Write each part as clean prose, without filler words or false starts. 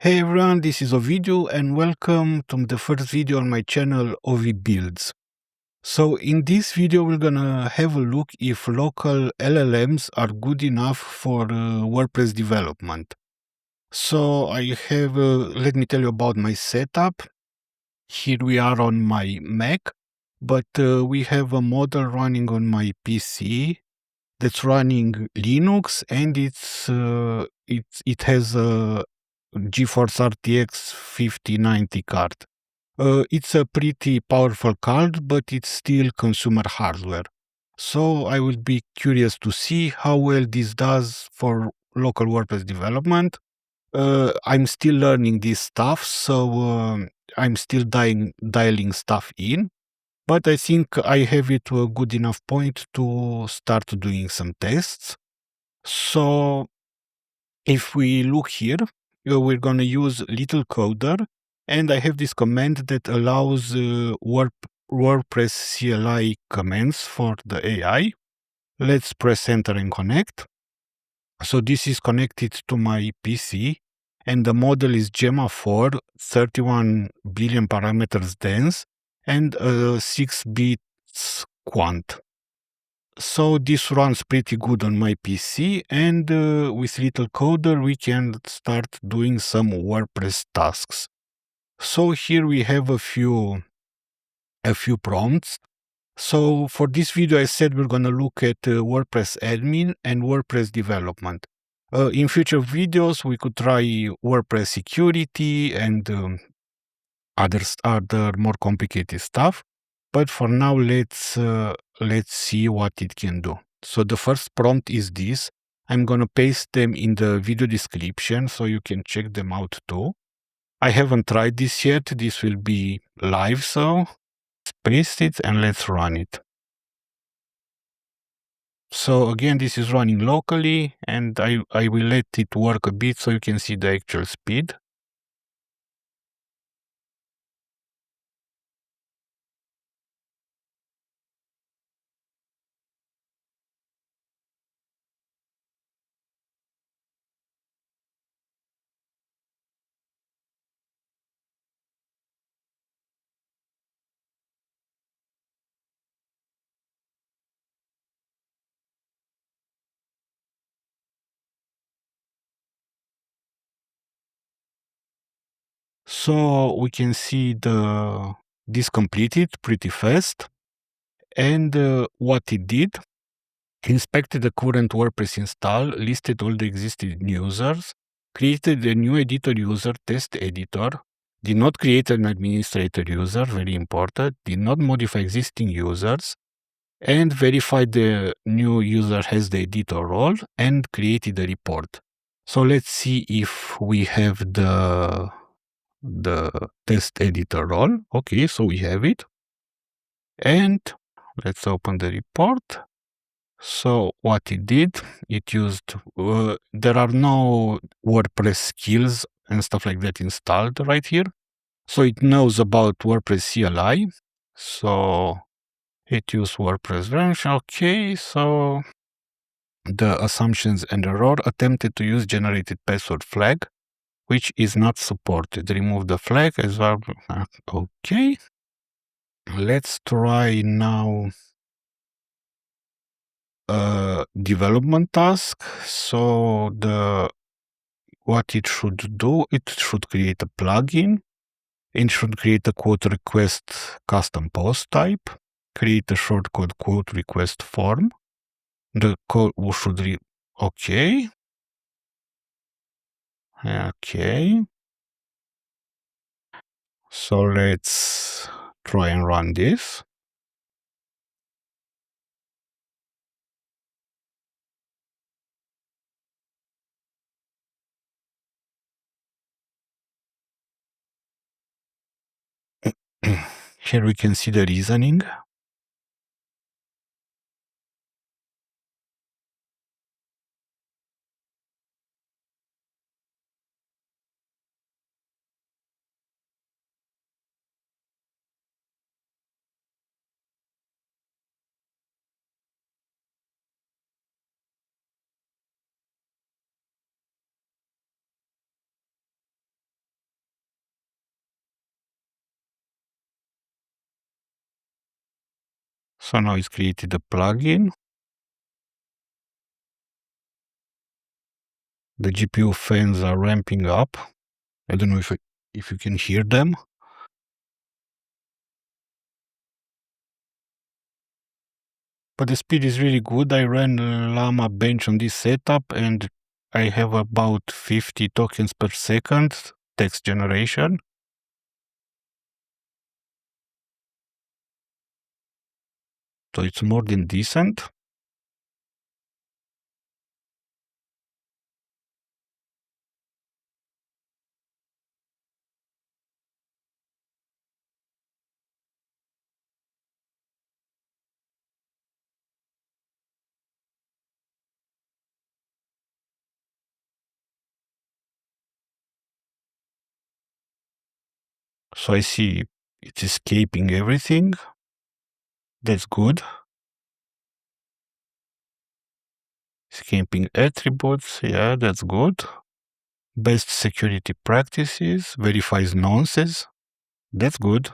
Hey everyone, this is Ovidiu and welcome to the first video on my channel Ovi Builds. So in this video we're gonna have a look if local LLMs are good enough for WordPress development. So I have, let me tell you about my setup. Here we are on my Mac, but we have a model running on my PC that's running Linux, and it has a GeForce RTX 5090 card. It's a pretty powerful card, but it's still consumer hardware. So I will be curious to see how well this does for local WordPress development. I'm still learning this stuff, so I'm still dialing stuff in. But I think I have it to a good enough point to start doing some tests. So if we look here, we're going to use little coder, and I have this command that allows WordPress CLI commands for the AI. Let's press enter and connect. So this is connected to my PC, and the model is Gemma 4, 31 billion parameters dense, and 6 bits quant. So this runs pretty good on my PC, and with little coder we can start doing some WordPress tasks. So here we have a few prompts. So for this video I said we're going to look at WordPress admin and WordPress development. In future videos we could try WordPress security and other more complicated stuff. But for now, let's see what it can do. So the first prompt is this. I'm going to paste them in the video description so you can check them out too. I haven't tried this yet. This will be live, so let's paste it and let's run it. So again, this is running locally, and I will let it work a bit so you can see the actual speed. So we can see this completed pretty fast. And what it did, inspected the current WordPress install, listed all the existing users, created a new editor user, test editor, did not create an administrator user, very important, did not modify existing users, and verified the new user has the editor role, and created a report. So let's see if we have the test editor role. Okay, so we have it. And let's open the report. So what it did, it used, there are no WordPress skills and stuff like that installed right here. So it knows about WordPress CLI. So it used WordPress version. Okay, so the assumptions and error attempted to use generated password flag, which is not supported. Remove the flag as well. Okay. Let's try now development task. So what it should do, it should create a plugin. It should create a quote request custom post type, create a shortcode quote request form. The code should read, okay. Okay. So let's try and run this. Here we can see the reasoning. So now it's created a plugin. The GPU fans are ramping up. I don't know if you can hear them. But the speed is really good. I ran Llama Bench on this setup and I have about 50 tokens per second text generation. So it's more than decent. So I see it's escaping everything. That's good. Escaping attributes, yeah, that's good. Best security practices, verifies nonces. That's good.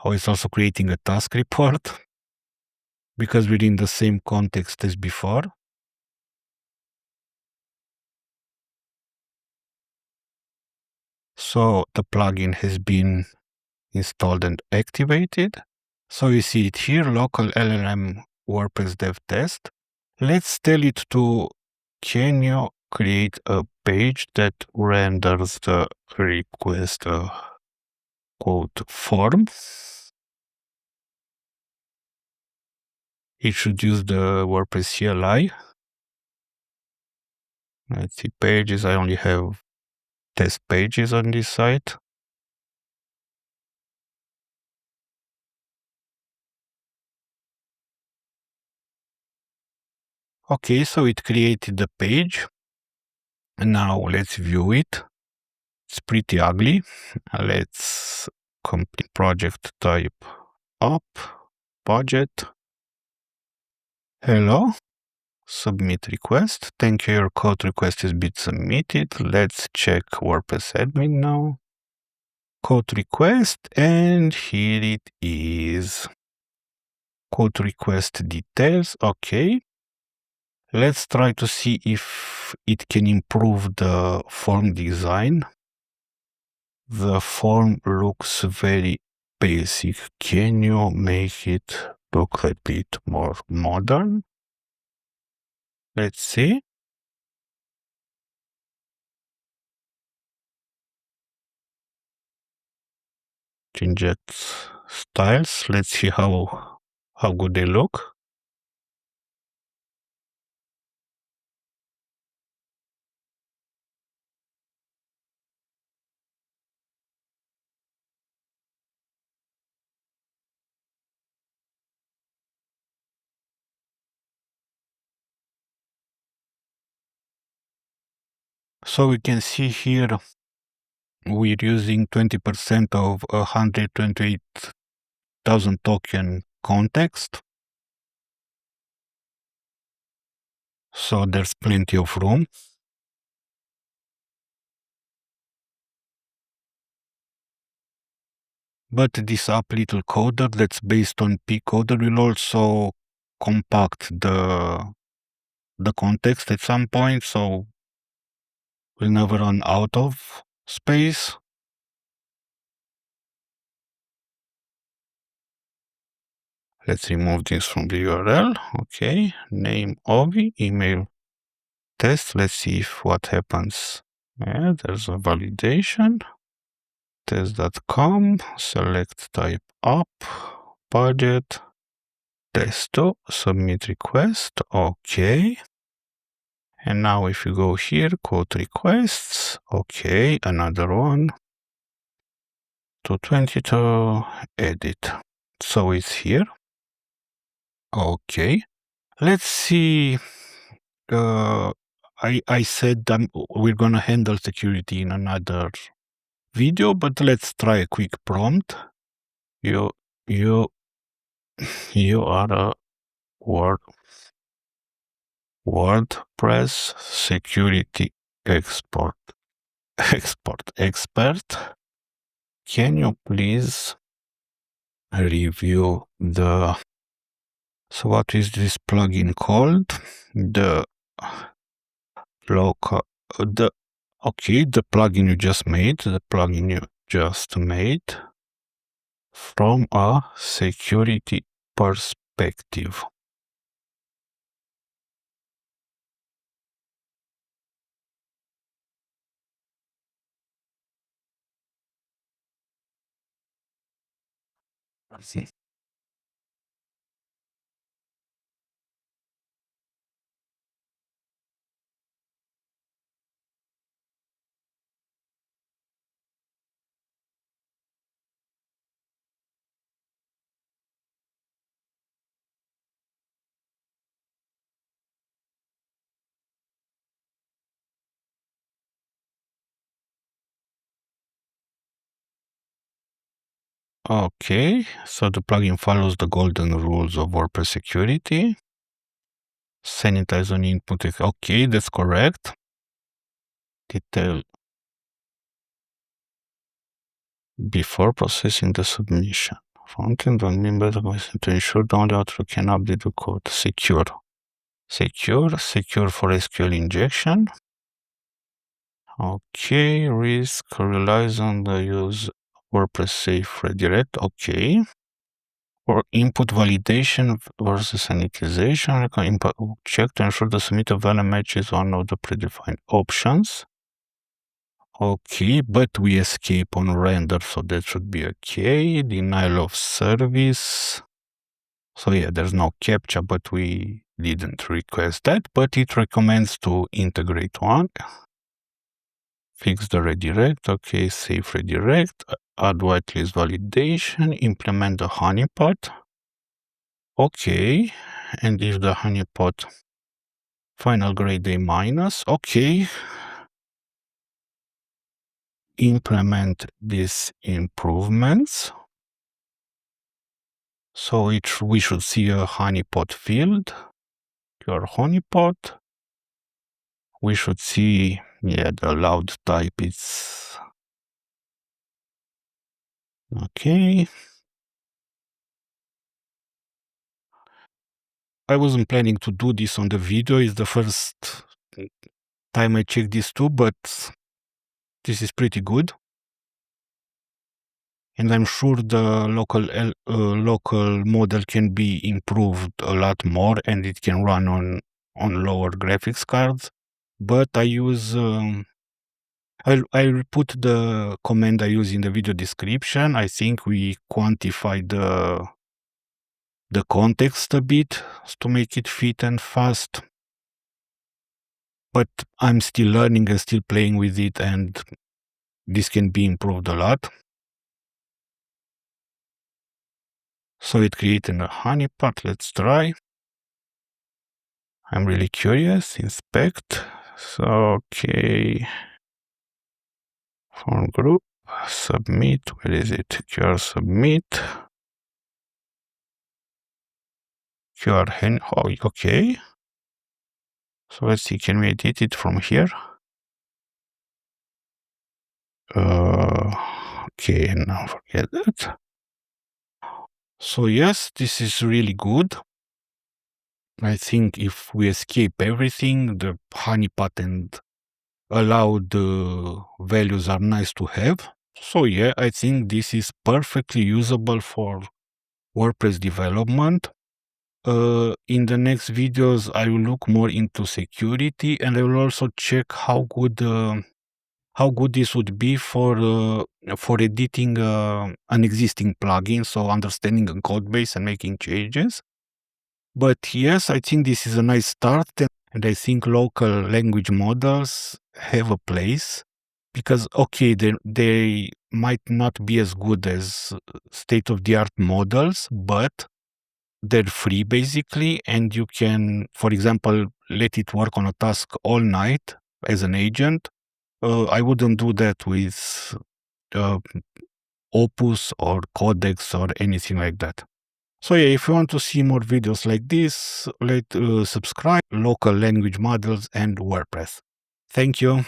Oh, it's also creating a task report because we're in the same context as before. So the plugin has been installed and activated. So you see it here, local LLM WordPress dev test. Let's tell it to, can you create a page that renders the request quote form? It should use the WordPress CLI. Let's see, pages. I only have test pages on this site. Okay, so it created the page. And now let's view it. It's pretty ugly. Let's complete project type up, budget. Hello, submit request. Thank you, your code request has been submitted. Let's check WordPress admin now. Code request, and here it is. Code request details, okay. Let's try to see if it can improve the form design. The form looks very basic. Can you make it look a bit more modern? Let's see. Change it styles. Let's see how good they look. So we can see here we're using 20% of 128,000 token context. So there's plenty of room. But this app little coder that's based on pcoder will also compact the context at some point, so we'll never run out of space. Let's remove this from the URL. Okay, name Ovi, email test. Let's see if what happens. Yeah, there's a validation. Test.com, select type up, budget, testo, submit request. Okay. And now if you go here, quote requests, okay, another one, 222, edit. So it's here. Okay. Let's see. I said we're gonna handle security in another video, but let's try a quick prompt. You you you are a WordPress security expert. Can you please review the so what is this plugin called? The local the okay, the plugin you just made from a security perspective. See. Okay, so the plugin follows the golden rules of WordPress security. Sanitize on input. Okay, that's correct. Detail before processing the submission. Frontend on member to ensure the only author can update the code. Secure for SQL injection. Okay, risk relies on the use WordPress safe redirect. Okay. For input validation versus sanitization, check to ensure the submitted value matches one of the predefined options. Okay, but we escape on render, so that should be okay. Denial of service. So yeah, there's no captcha, but we didn't request that, but it recommends to integrate one. Fix the redirect. Okay, save redirect. Add whitelist validation. Implement the honeypot. Okay, and if the honeypot final grade A minus, okay. Implement these improvements. So we should see a honeypot field. Your honeypot. We should see, yeah, the allowed type is okay. I wasn't planning to do this on the video. It's the first time I check this too, but this is pretty good. And I'm sure the local model can be improved a lot more, and it can run on lower graphics cards. But I use I'll put the command I use in the video description. I think we quantify the context a bit to make it fit and fast. But I'm still learning and still playing with it, and this can be improved a lot. So it created a honeypot. Let's try. I'm really curious. Inspect. So, okay. Form group. Submit. Where is it? QR submit. QR hen. Oh, okay. So let's see. Can we edit it from here? Okay. Now forget that. So yes, this is really good. I think if we escape everything, the honeypot and allowed values are nice to have. So yeah, I think this is perfectly usable for WordPress development. In the next videos, I will look more into security, and I will also check how good this would be for editing an existing plugin, so understanding a code base and making changes. But yes, I think this is a nice start, and I think local language models have a place because, okay, they might not be as good as state-of-the-art models, but they're free basically, and you can, for example, let it work on a task all night as an agent. I wouldn't do that with Opus or Codex or anything like that. So yeah, if you want to see more videos like this, subscribe, local language models and WordPress. Thank you.